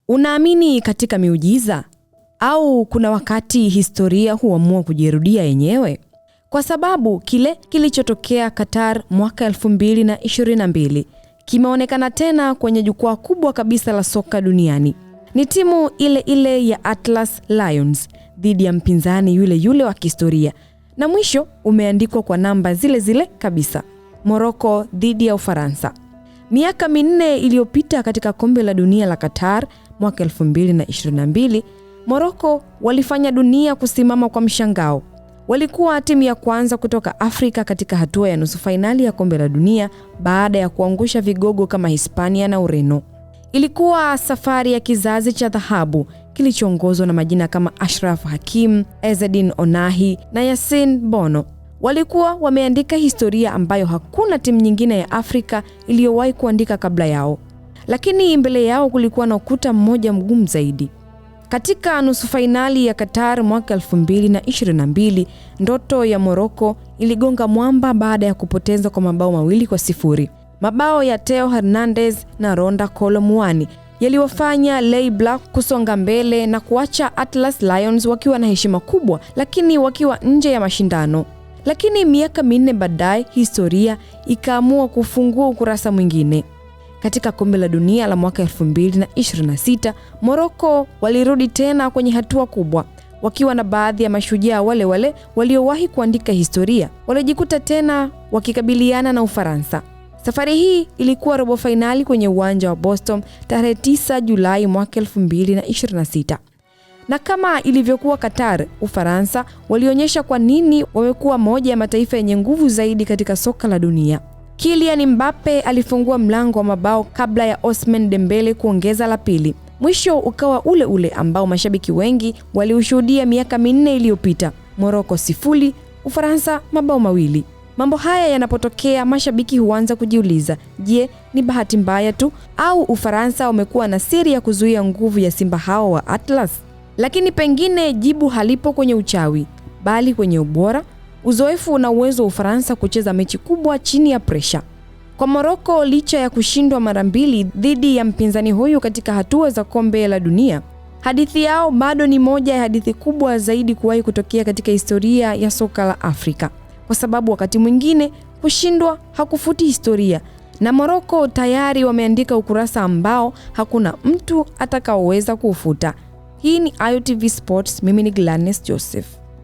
Unaamini katika miujiza? Au kuna wakati historia huamua kujirudia yenyewe? Kwa sababu kile kilichotokea Qatar mwaka 2022 kimeonekana tena kwenye jukwaa kubwa kabisa la soka duniani. Ni timu ile ile ya Atlas Lions dhidi ya mpinzani yule yule wa kihistoria. Na mwisho umeandikwa kwa namba zile zile kabisa. Morocco dhidi ya Ufaransa. Miaka 4 iliyopita katika kombe la dunia la Qatar mwaka 2022, Morocco walifanya dunia kusimama kwa mshangao. Walikuwa timu ya kwanza kutoka Afrika katika hatua ya nusu fainali ya kombe la dunia baada ya kuangusha vigogo kama Hispania na Ureno. Ilikuwa safari ya kizazi cha dhahabu kilichoongozwa na majina kama Ashraf Hakimi, Ezzedine Onahi na Yassine Bono. Walikuwa wameandika historia ambayo hakuna timu nyingine ya Afrika iliyowahi kuandika kabla yao. Lakini mbele yao kulikuwa na ukuta mmoja mgumu zaidi. Katika nusu fainali ya Qatar mwaka 2022, ndoto ya Morocco iligonga mwamba baada ya kupoteza kwa mabao 2-0. Mabao ya Theo Hernandez na Ronda Kolo Muani yaliwafanya Les Bleus kusonga mbele na kuacha Atlas Lions wakiwa na heshima kubwa, lakini wakiwa nje ya mashindano. Lakini miaka 4 baadaye, historia ikaamua kufungua ukurasa mwingine. Katika kombe la dunia la mwaka 2026, Morocco walirudi tena kwenye hatua kubwa, wakiwa na baadhi ya mashujaa wale wale waliowahi kuandika historia. Walijikuta tena wakikabiliana na Ufaransa. Safari hii ilikuwa robo fainali kwenye uwanja wa Boston tarehe 9 Julai mwaka 2026. Na kama ilivyokuwa Qatar, Ufaransa walionyesha kwa nini wamekuwa moja ya mataifa yenye nguvu zaidi katika soka la dunia. Kylian Mbappe alifungua mlango wa mabao kabla ya Ousmane Dembele kuongeza la pili. Mwisho ukawa ule ule ambao mashabiki wengi waliushuhudia miaka 4 iliyopita. Morocco 0, Ufaransa mabao 2. Mambo haya yanapotokea, mashabiki huanza kujiuliza, je, ni bahati mbaya tu au Ufaransa wamekuwa na siri ya kuzuia nguvu ya simba hao wa Atlas? Lakini pengine jibu halipo kwenye uchawi, bali kwenye ubora, uzoefu na uwezo wa Ufaransa kucheza mechi kubwa chini ya presha. Kwa Morocco, licha ya kushindwa mara 2 dhidi ya mpinzani huyu katika hatua za kombe la dunia, hadithi yao bado ni moja ya hadithi kubwa zaidi kuwahi kutokea katika historia ya soka la Afrika. Kwa sababu wakati mwingine kushindwa hakufuti historia, na Morocco tayari wameandika ukurasa ambao hakuna mtu atakaoweza kuufuta. Hii ni AyoTV Sports, mimi ni Gladness Joseph.